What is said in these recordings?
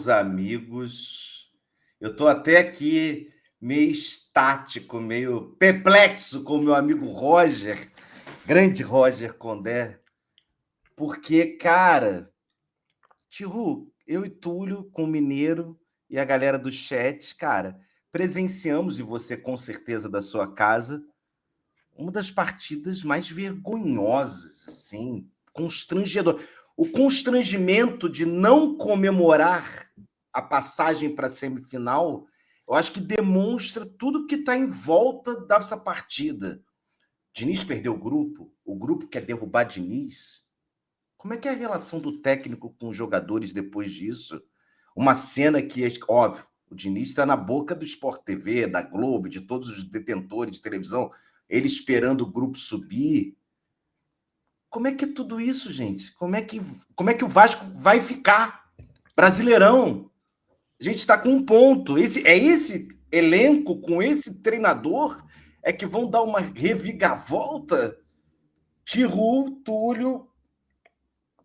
amigos. Eu estou até aqui meio estático, meio perplexo com o meu amigo Roger, grande Roger Condé, porque, cara, Tiru, eu e Túlio, com o Mineiro e a galera do chat, cara, presenciamos, e você com certeza da sua casa, uma das partidas mais vergonhosas, assim, constrangedor. O constrangimento de não comemorar a passagem para a semifinal, eu acho que demonstra tudo que está em volta dessa partida. Diniz perdeu o grupo quer derrubar Diniz. Como é que é a relação do técnico com os jogadores depois disso? Uma cena que, óbvio, o Diniz está na boca do Sport TV, da Globo, de todos os detentores de televisão, ele esperando o grupo subir. Como é que é tudo isso, gente? Como é que o Vasco vai ficar? Brasileirão. A gente está com um ponto. Esse elenco, com esse treinador, é que vão dar uma reviravolta? Tiru, Túlio,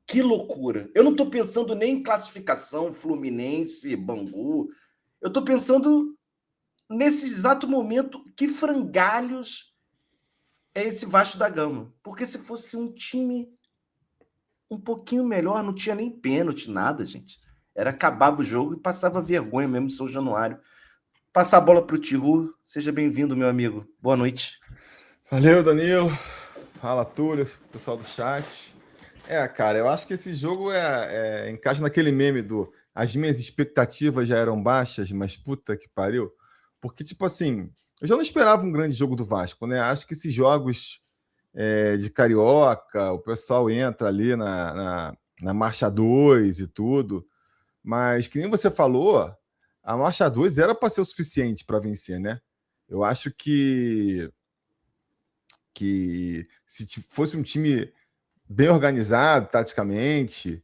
que loucura. Eu não estou pensando nem em classificação, Fluminense, Bangu. Eu estou pensando, nesse exato momento, que frangalhos é esse Vasco da Gama. Porque se fosse um time um pouquinho melhor, não tinha nem pênalti, nada, gente. Acabava o jogo e passava vergonha mesmo em São Januário. Passar a bola para o Tiru. Seja bem-vindo, meu amigo. Boa noite. Valeu, Danilo. Fala, Túlio, pessoal do chat. Cara, eu acho que esse jogo encaixa naquele meme do as minhas expectativas já eram baixas, mas puta que pariu. Porque, tipo assim, eu já não esperava um grande jogo do Vasco, né? Acho que esses jogos de Carioca, o pessoal entra ali na Marcha 2 e tudo, mas que nem você falou, a Marcha 2 era para ser o suficiente para vencer, né? Eu acho que se fosse um time bem organizado, taticamente,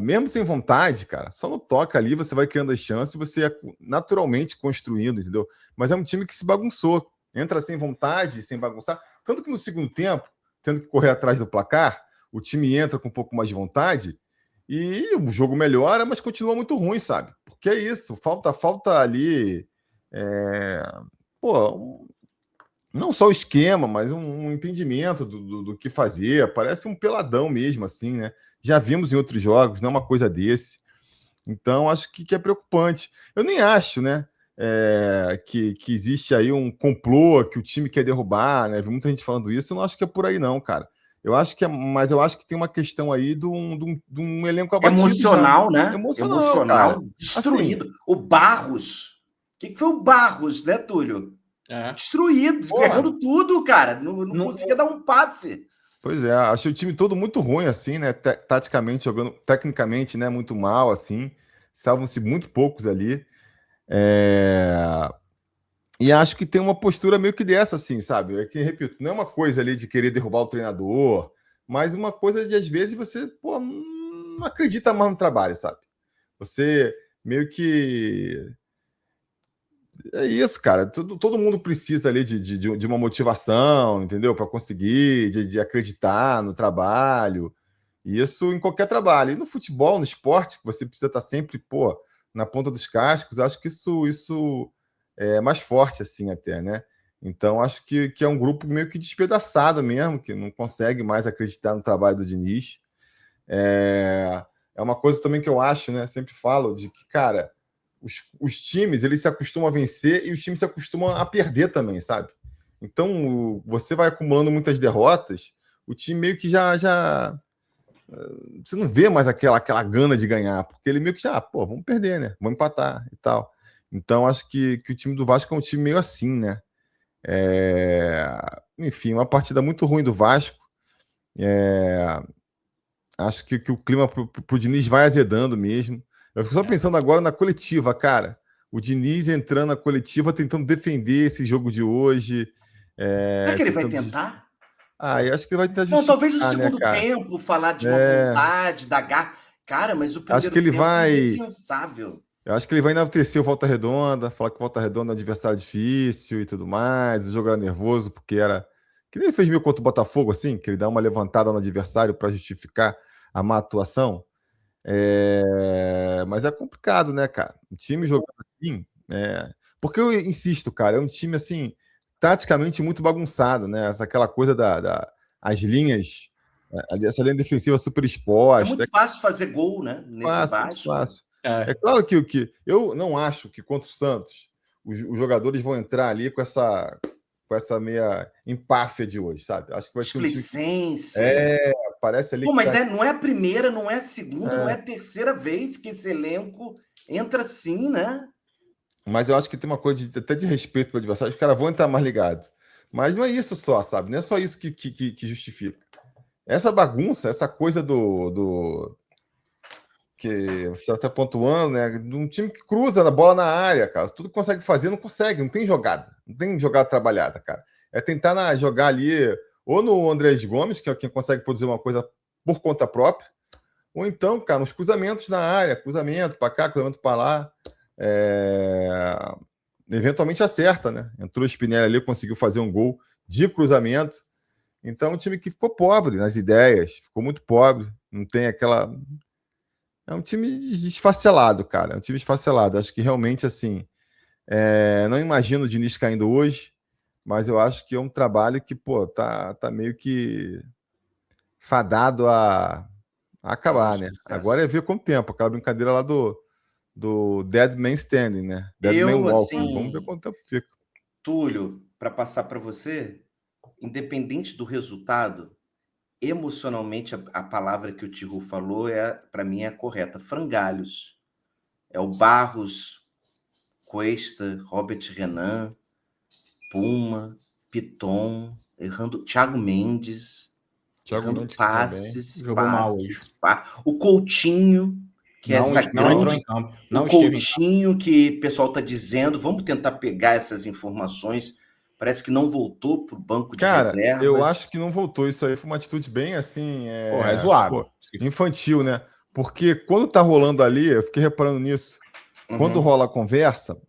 mesmo sem vontade, cara, só no toca ali você vai criando as chances e você é naturalmente construindo, entendeu? Mas é um time que se bagunçou, entra sem vontade, sem bagunçar, tanto que no segundo tempo, tendo que correr atrás do placar, o time entra com um pouco mais de vontade e o jogo melhora, mas continua muito ruim, sabe? Porque é isso, falta ali, não só o esquema, mas um entendimento do que fazer. Parece um peladão mesmo, assim, né? Já vimos em outros jogos, não é uma coisa desse. Então, acho que é preocupante. Eu nem acho, né? Que existe aí um complô que o time quer derrubar, né? Vi muita gente falando isso. Eu não acho que é por aí, não, cara. Mas eu acho que tem uma questão aí de um elenco abatido. Emocional, já. né? Emocional, cara. Destruído. Assim, o Barros. O que foi o Barros, né, Túlio? Destruído, errando tudo, cara. Não conseguia dar um passe. Pois é, achei o time todo muito ruim, assim, né? Taticamente, jogando, tecnicamente, né? Muito mal, assim. Salvam-se muito poucos ali. E acho que tem uma postura meio que dessa, assim, sabe? É que, repito, não é uma coisa ali de querer derrubar o treinador, mas uma coisa de, às vezes, você, pô, não acredita mais no trabalho, sabe? Você meio que. É isso, cara. Todo mundo precisa ali de uma motivação, entendeu? Para conseguir, de acreditar no trabalho. E isso em qualquer trabalho. E no futebol, no esporte, que você precisa estar sempre, pô, na ponta dos cascos, acho que isso é mais forte, assim, até, né? Então, acho que é um grupo meio que despedaçado mesmo, que não consegue mais acreditar no trabalho do Diniz. É uma coisa também que eu acho, né? Sempre falo de que, cara, os times, eles se acostumam a vencer e os times se acostumam a perder também, sabe? Então, você vai acumulando muitas derrotas, o time meio que já você não vê mais aquela gana de ganhar, porque ele meio que já, pô, vamos perder, né? Vamos empatar e tal. Então, acho que o time do Vasco é um time meio assim, né? Enfim, uma partida muito ruim do Vasco. Acho que o clima pro Diniz vai azedando mesmo. Eu fico só pensando agora na coletiva, cara. O Diniz entrando na coletiva, tentando defender esse jogo de hoje. Será que ele vai tentar? Eu acho que ele vai tentar Não, talvez no justificar, né, segundo cara? tempo falar de uma vontade, da garra. Cara, mas o Acho que primeiro ele tempo é vai. indefensável. Eu acho que ele vai enaltecer o Volta Redonda, falar que o Volta Redonda é um adversário difícil e tudo mais. O jogo era nervoso, porque era. Que nem ele fez meio contra o Botafogo, assim, que ele dá uma levantada no adversário para justificar a má atuação. Mas é complicado, né, cara? O time jogando assim, porque eu insisto, cara, é um time assim, taticamente muito bagunçado, né? Aquela coisa as linhas, essa linha defensiva super É exposta. muito fácil fazer gol, né? Nesse Fácil, muito Vasco. fácil. É claro que eu não acho que contra o Santos os jogadores vão entrar ali com essa meia empáfia de hoje, sabe? Acho que vai ser um time. Displicência. Parece ali Pô, que mas tá. não é a primeira, não é a segunda, não é a terceira vez que esse elenco entra assim, né? Mas eu acho que tem uma coisa até de respeito para o adversário, os caras vão entrar mais ligados. Mas não é isso só, sabe? Não é só isso que justifica. Essa bagunça, essa coisa que você está pontuando, né? De um time que cruza a bola na área, cara. Tudo que consegue fazer, não consegue, não tem jogada. Não tem jogada trabalhada, cara. É tentar jogar ali, ou no Andrés Gomes, que é quem consegue produzir uma coisa por conta própria, ou então, cara, nos cruzamentos na área, cruzamento para cá, cruzamento para lá. Eventualmente acerta, né? Entrou o Spinelli ali, conseguiu fazer um gol de cruzamento. Então, um time que ficou pobre nas ideias, ficou muito pobre, não tem aquela. É um time desfacelado, cara. É um time desfacelado. Acho que realmente, assim, não imagino o Diniz caindo hoje, mas eu acho que é um trabalho que, pô, tá meio que fadado a acabar, né? Agora é ver quanto tempo. Aquela brincadeira lá do Dead Man Standing, né? Dead Man Walking. Vamos ver quanto tempo fica. Túlio, para passar para você, independente do resultado, emocionalmente a palavra que o Tiru falou para mim é a correta. Frangalhos. É o Barros, Cuesta, Robert Renan, Puma, Piton, errando, Thiago Mendes, errando passes. Jogou mal hoje. O Coutinho, que é zagueiro. Não entrou em campo. O Coutinho, que o pessoal está dizendo, vamos tentar pegar essas informações. Parece que não voltou para o banco de reservas. Eu acho que não voltou. Isso aí foi uma atitude bem assim. É zoado. Infantil, né? Porque quando tá rolando ali, eu fiquei reparando nisso. Quando rola a conversa,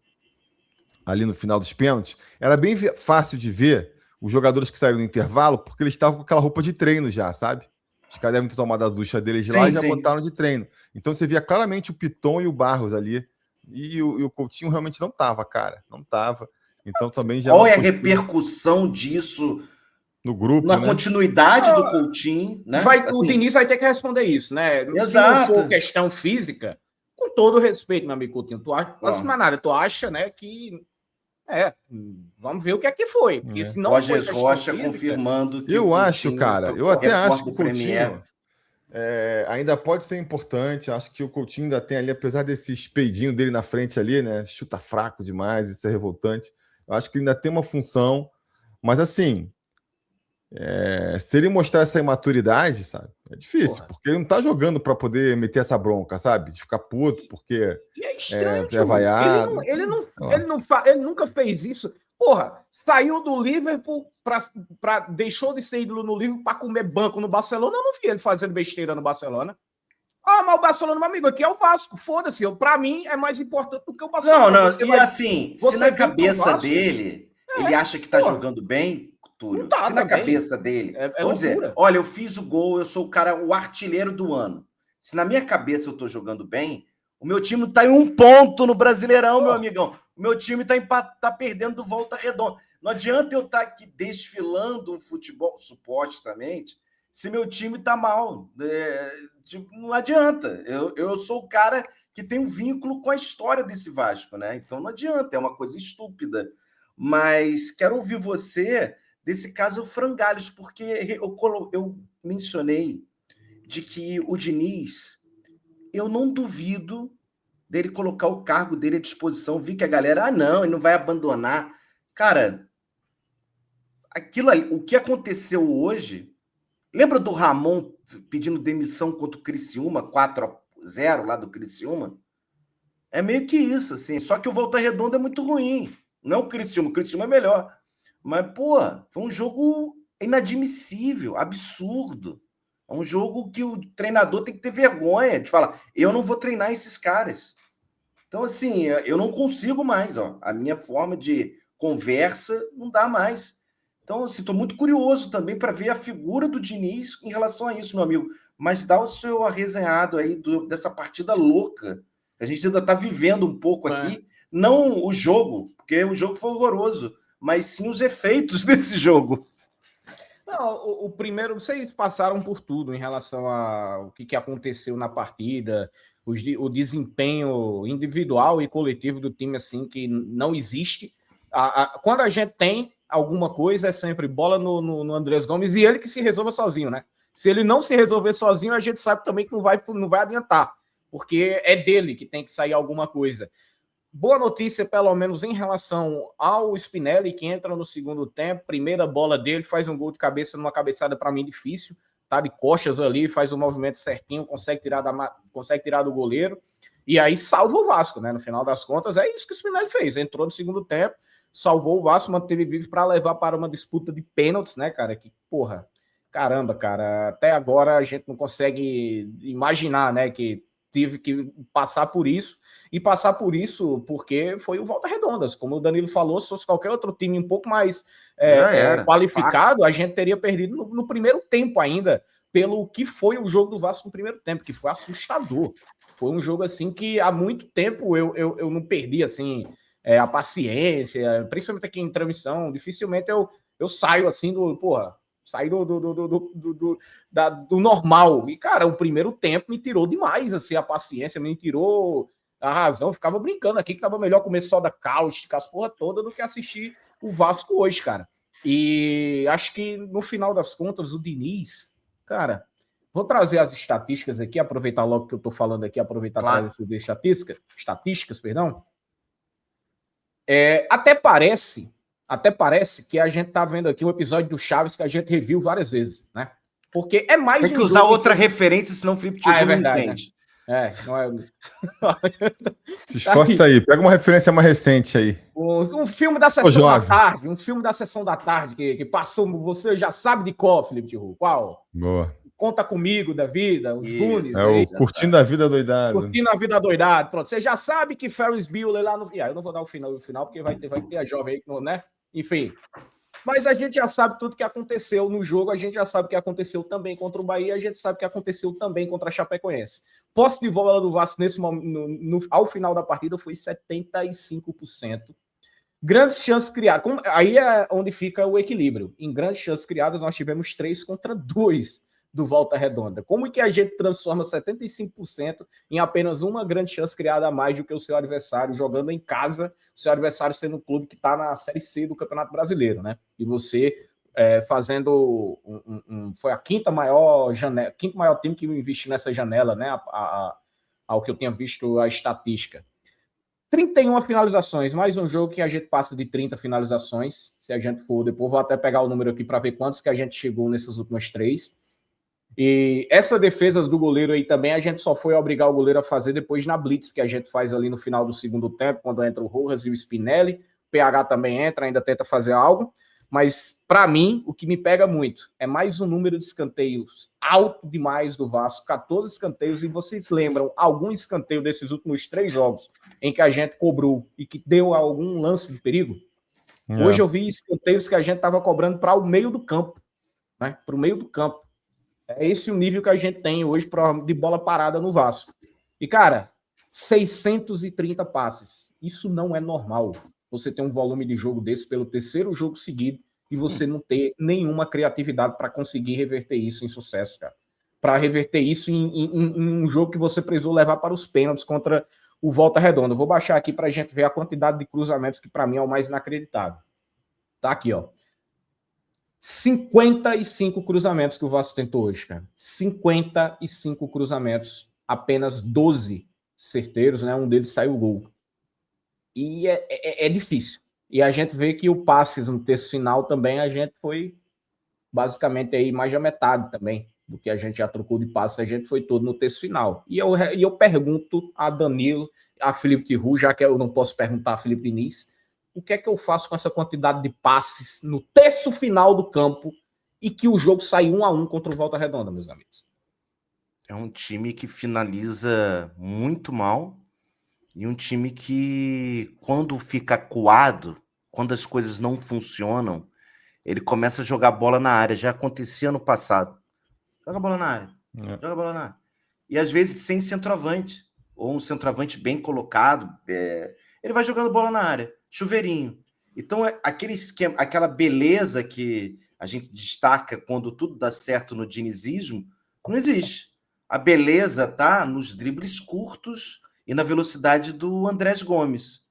ali no final dos pênaltis, era bem fácil de ver os jogadores que saíram no intervalo, porque eles estavam com aquela roupa de treino já, sabe? Os caras devem ter tomado a ducha deles lá e já botaram de treino. Então você via claramente o Piton e o Barros ali. E o Coutinho realmente não tava, cara. Não tava. Então também já. Olha a repercussão disso no grupo, na continuidade do Coutinho, né? O Diniz vai ter que responder isso, né? Exato. Se não for questão física, com todo o respeito, meu amigo Coutinho, tu acha, tu acha, né, que vamos ver o que é que foi. Porque se não Roger Rocha física, confirmando que eu acho, cara, eu até acho que o Coutinho ainda pode ser importante. Acho que o Coutinho ainda tem ali, apesar desse espeidinho dele na frente ali, né? Chuta fraco demais, isso é revoltante. Eu acho que ele ainda tem uma função, mas assim, se ele mostrar essa imaturidade, sabe? É difícil, porque ele não tá jogando para poder meter essa bronca, sabe? De ficar puto, porque é estranho, vaiado. Ele nunca fez isso. Porra, saiu do Liverpool, deixou de ser ídolo no Liverpool para comer banco no Barcelona. Eu não vi ele fazendo besteira no Barcelona. Mas o Barcelona, meu amigo, aqui é o Vasco. Foda-se, para mim é mais importante do que o Barcelona. Assim, se na cabeça dele, ele acha que tá jogando bem, Túlio, se na cabeça dele, vamos dizer, olha, eu fiz o gol, eu sou o artilheiro do ano. Se na minha cabeça eu tô jogando bem, o meu time tá em 1 ponto no Brasileirão, meu amigão. O meu time tá perdendo do Volta Redonda. Não adianta eu estar aqui desfilando um futebol, supostamente, se meu time tá mal. Não adianta. Eu sou o cara que tem um vínculo com a história desse Vasco, né? Então não adianta, é uma coisa estúpida. Mas quero ouvir você desse caso Frangalhos, porque eu mencionei de que o Diniz, eu não duvido dele colocar o cargo dele à disposição. Vi que a galera, não, ele não vai abandonar. Cara, aquilo ali, o que aconteceu hoje, lembra do Ramon pedindo demissão contra o Criciúma, 4-0 lá do Criciúma? É meio que isso, assim, só que o Volta Redonda é muito ruim. Não é o Criciúma é melhor. Mas, pô, foi um jogo inadmissível, absurdo. É um jogo que o treinador tem que ter vergonha de falar, eu não vou treinar esses caras. Então, assim, eu não consigo mais, a minha forma de conversa não dá mais. Então, assim, estou muito curioso também para ver a figura do Diniz em relação a isso, meu amigo. mas dá o seu arresenhado aí dessa partida louca. A gente ainda está vivendo um pouco aqui, não o jogo, porque o jogo foi horroroso, mas sim os efeitos desse jogo. Não, o primeiro, vocês passaram por tudo em relação ao que aconteceu na partida, o desempenho individual e coletivo do time, assim, que não existe. Quando a gente tem alguma coisa, é sempre bola no Andrés Gomes e ele que se resolva sozinho, né? Se ele não se resolver sozinho, a gente sabe também que não vai adiantar, porque é dele que tem que sair alguma coisa. Boa notícia, pelo menos em relação ao Spinelli, que entra no segundo tempo, primeira bola dele, faz um gol de cabeça numa cabeçada para mim difícil, tá de costas ali, faz o movimento certinho, consegue tirar do goleiro, e aí salva o Vasco, né? No final das contas, é isso que o Spinelli fez, entrou no segundo tempo, salvou o Vasco, manteve vivo para levar para uma disputa de pênaltis, né, cara? Que, porra, caramba, cara, até agora a gente não consegue imaginar, né, que tive que passar por isso, e passar por isso porque foi o Volta Redondas. Como o Danilo falou, se fosse qualquer outro time um pouco mais qualificado, a gente teria perdido no primeiro tempo ainda, pelo que foi o jogo do Vasco no primeiro tempo, que foi assustador. Foi um jogo assim que há muito tempo eu não perdi assim, a paciência, principalmente aqui em transmissão, dificilmente eu saio assim sair do normal. E, cara, o primeiro tempo me tirou demais, assim, a paciência, me tirou a razão. Eu ficava brincando aqui que tava melhor comer soda cáustica, as porra toda, do que assistir o Vasco hoje, cara. E acho que, no final das contas, o Diniz, cara, vou trazer as estatísticas aqui, aproveitar logo que eu tô falando aqui, aproveitar claro. Trazer essas estatísticas, perdão. Até parece que a gente tá vendo aqui um episódio do Chaves que a gente reviu várias vezes, né? Porque é mais Tem que usar outra referência, senão o Felipe Tiru não entende. Né? Não é... Se esforça aí, pega uma referência mais recente aí. Um filme da Sessão da Tarde, um filme da Sessão da Tarde que passou, você já sabe de qual, Felipe Tiru? Qual? Boa. Conta Comigo da Vida, os Goonies. O Curtindo a Vida Doidado. Curtindo a Vida Doidado, pronto. Você já sabe que Ferris Bueller lá no... eu não vou dar o final porque vai ter a jovem aí, né? Enfim. Mas a gente já sabe tudo que aconteceu no jogo, a gente já sabe o que aconteceu também contra o Bahia, a gente sabe o que aconteceu também contra a Chapecoense. Posse de bola do Vasco nesse momento, ao final da partida foi 75%. Grandes chances criadas. Aí é onde fica o equilíbrio. Em grandes chances criadas, nós tivemos 3-2 do Volta Redonda. Como que a gente transforma 75% em apenas uma grande chance criada a mais do que o seu adversário, jogando em casa, o seu adversário sendo um clube que está na Série C do Campeonato Brasileiro, né? E você fazendo foi a quinto maior time que investiu nessa janela, né? Ao que eu tinha visto a estatística. 31 finalizações, mais um jogo que a gente passa de 30 finalizações. Se a gente for, depois vou até pegar o número aqui para ver quantos que a gente chegou nesses últimos 3. E essa defesa do goleiro aí também, a gente só foi obrigar o goleiro a fazer depois na blitz, que a gente faz ali no final do segundo tempo, quando entra o Rojas e o Spinelli. O PH também entra, ainda tenta fazer algo. Mas, para mim, o que me pega muito é mais um número de escanteios alto demais do Vasco, 14 escanteios, e vocês lembram algum escanteio desses últimos 3 jogos em que a gente cobrou e que deu algum lance de perigo? Hoje eu vi escanteios que a gente estava cobrando para o meio do campo, né? Para o meio do campo. É esse o nível que a gente tem hoje de bola parada no Vasco. E, cara, 630 passes. Isso não é normal. Você ter um volume de jogo desse pelo terceiro jogo seguido e você não ter nenhuma criatividade para conseguir reverter isso em sucesso, cara. Para reverter isso em um jogo que você precisou levar para os pênaltis contra o Volta Redonda. Eu vou baixar aqui para a gente ver a quantidade de cruzamentos que, para mim, é o mais inacreditável. Tá aqui, ó. 55 cruzamentos que o Vasco tentou hoje, cara. 55 cruzamentos, apenas 12 certeiros, né? Um deles saiu o gol. E é difícil. E a gente vê que o passes no terço final também, a gente foi basicamente aí mais da metade também do que a gente já trocou de passes, a gente foi todo no terço final. E eu pergunto a Danilo, a Felipe Tiru, já que eu não posso perguntar a Felipe Diniz, o que é que eu faço com essa quantidade de passes no terço final do campo e que o jogo sai 1-1 contra o Volta Redonda, meus amigos? É um time que finaliza muito mal e um time que, quando fica acuado, quando as coisas não funcionam, ele começa a jogar bola na área. Já acontecia no passado. Joga a bola na área. Joga a bola na área. E às vezes sem centroavante, ou um centroavante bem colocado, ele vai jogando bola na área, chuveirinho. Então, aquele esquema, aquela beleza que a gente destaca quando tudo dá certo no dinizismo, não existe. A beleza tá nos dribles curtos e na velocidade do Andrés Gomes.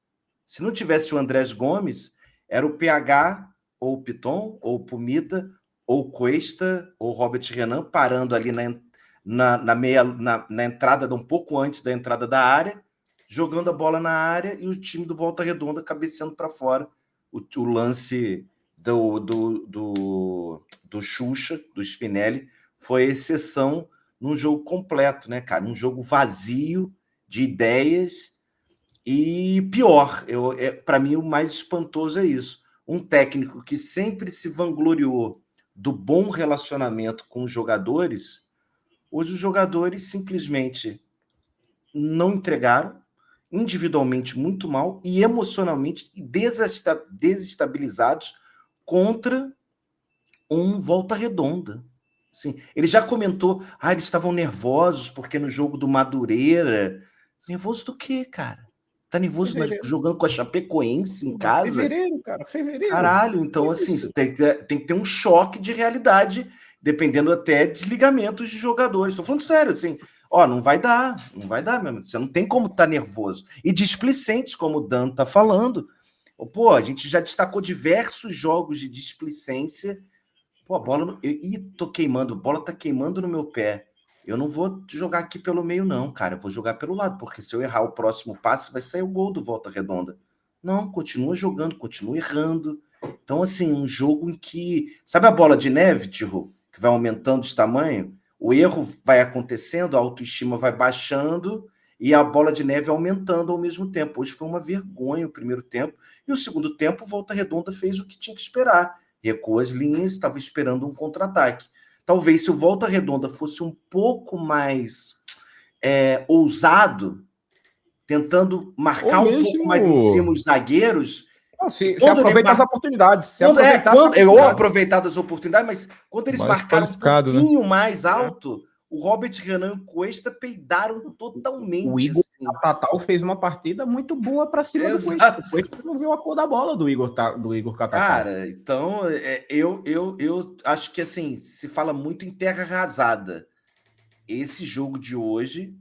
Se não tivesse o Andrés Gomes, era o PH, ou o Piton, ou o Pumita, ou o Cuesta, ou o Robert Renan parando ali na entrada, um pouco antes da entrada da área, jogando a bola na área e o time do Volta Redonda cabeceando para fora. O lance do Xuxa, do Spinelli, foi exceção num jogo completo, né, cara? Um jogo vazio de ideias e pior, para mim o mais espantoso é isso. Um técnico que sempre se vangloriou do bom relacionamento com os jogadores, hoje os jogadores simplesmente não entregaram, individualmente muito mal e emocionalmente desestabilizados contra um Volta Redonda. Assim, ele já comentou, eles estavam nervosos porque no jogo do Madureira. Nervoso do quê, cara? Tá nervoso jogando com a Chapecoense em casa? Fevereiro, cara, fevereiro. Caralho, então assim, tem que ter um choque de realidade, dependendo até de desligamentos de jogadores. Tô falando sério, assim, não vai dar, meu amigo. Você não tem como estar nervoso. E displicentes, como o Dan tá falando. Pô, a gente já destacou diversos jogos de displicência. Pô, a bola... tô queimando, a bola tá queimando no meu pé. Eu não vou jogar aqui pelo meio, não, cara. Eu vou jogar pelo lado, porque se eu errar o próximo passe, vai sair o gol do Volta Redonda. Não, continua jogando, continua errando. Então, assim, um jogo em que... Sabe a bola de neve, Tiro? Que vai aumentando de tamanho? O erro vai acontecendo, a autoestima vai baixando e a bola de neve aumentando ao mesmo tempo. Hoje foi uma vergonha o primeiro tempo. E o segundo tempo, Volta Redonda fez o que tinha que esperar. Recuou as linhas, estava esperando um contra-ataque. Talvez se o Volta Redonda fosse um pouco mais ousado, tentando marcar um pouco mais em cima os zagueiros. Se aproveita as oportunidades. Aproveitar as oportunidades, mas quando eles marcaram um pouquinho mais alto, o Robert Renan e o Cuesta peidaram totalmente. O Igor Catatal fez uma partida muito boa para cima do Cuesta. O Cuesta não viu a cor da bola do Igor Catatal. Cara, então eu acho que assim, se fala muito em terra arrasada. Esse jogo de hoje,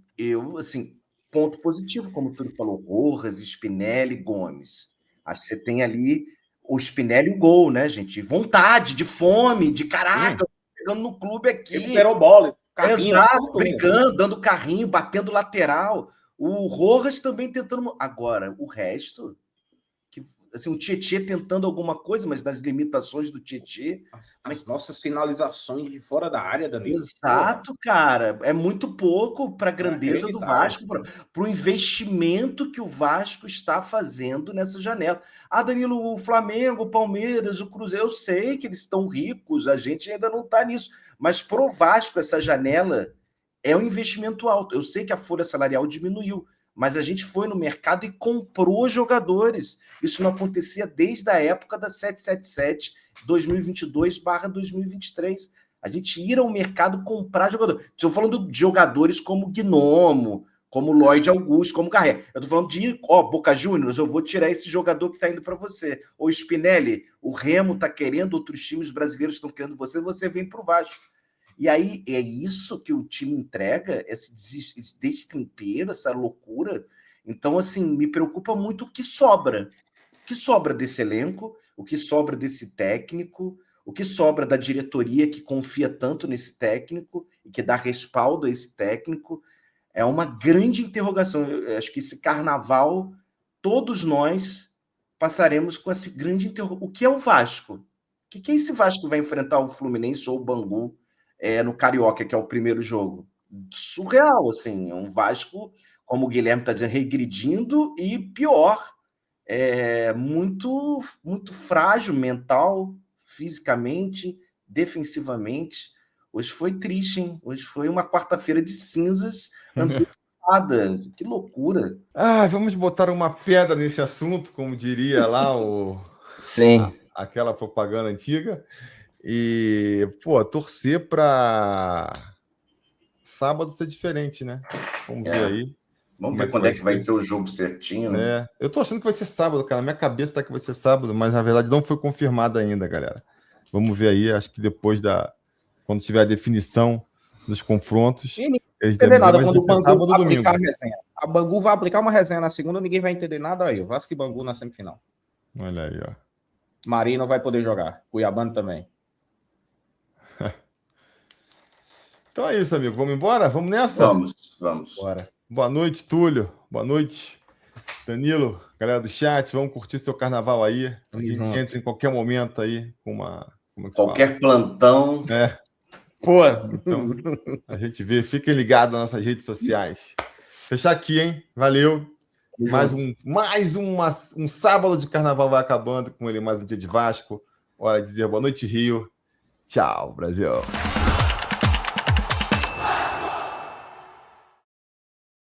ponto positivo, como tu falou, Rojas, Spinelli, Gomes. Acho que você tem ali o Spinelli em gol, né, gente? Vontade, de fome, de caraca, chegando no clube aqui. Recuperou bola. Exato, brigando, dando carrinho, batendo lateral. O Rojas também tentando. Agora, o resto... Assim, o Tietê tentando alguma coisa, mas das limitações do Tietê. As nossas finalizações de fora da área, Danilo. Exato, cara. É muito pouco para a grandeza do Vasco, para o investimento que o Vasco está fazendo nessa janela. Danilo, o Flamengo, o Palmeiras, o Cruzeiro, eu sei que eles estão ricos, a gente ainda não está nisso. Mas para o Vasco, essa janela é um investimento alto. Eu sei que a folha salarial diminuiu, mas a gente foi no mercado e comprou jogadores. Isso não acontecia desde a época da 777, 2022/2023. A gente ir ao mercado comprar jogadores. Estou falando de jogadores como Gnomo, como Lloyd Augusto, como Garré. Eu estou falando de Boca Juniors, eu vou tirar esse jogador que está indo para você. Ou Spinelli, o Remo está querendo, outros times brasileiros estão querendo você vem para o Vasco. E aí é isso que o time entrega, esse destempero, essa loucura. Então, assim, me preocupa muito o que sobra. O que sobra desse elenco, o que sobra desse técnico, o que sobra da diretoria que confia tanto nesse técnico e que dá respaldo a esse técnico. É uma grande interrogação. Eu acho que esse carnaval, todos nós passaremos com esse grande interrogação. O que é o Vasco? O que é esse Vasco que vai enfrentar o Fluminense ou o Bangu no Carioca, que é o primeiro jogo? Surreal, assim. É um Vasco, como o Guilherme está dizendo, regredindo e pior, muito, muito frágil mental, fisicamente, defensivamente. Hoje foi triste, hein? Hoje foi uma quarta-feira de cinzas antecipada. Que loucura. Vamos botar uma pedra nesse assunto, como diria lá Sim. Aquela propaganda antiga. E, torcer para sábado ser diferente, né? Vamos ver aí. Vamos ver quando é que vai ser o jogo certinho, né? Eu tô achando que vai ser sábado, cara. Minha cabeça tá que vai ser sábado, mas na verdade não foi confirmado ainda, galera. Vamos ver aí, acho que depois quando tiver a definição dos confrontos. E ninguém vai entender nada quando o Bangu sábado, vai aplicar domingo. a resenha. A Bangu vai aplicar uma resenha na segunda, ninguém vai entender nada aí. O Vasco e Bangu na semifinal. Olha aí, ó. Marinho não vai poder jogar. Cuiabano também. Então é isso, amigo. Vamos embora? Vamos nessa? Vamos. Bora. Boa noite, Túlio. Boa noite, Danilo. Galera do chat, vamos curtir seu carnaval aí. A gente entra em qualquer momento aí com uma... Qualquer plantão. Pô. Então, a gente vê. Fiquem ligados nas nossas redes sociais. Fechar aqui, hein? Valeu. Mais um sábado de carnaval vai acabando com ele, mais um dia de Vasco. Hora de dizer boa noite, Rio. Tchau, Brasil.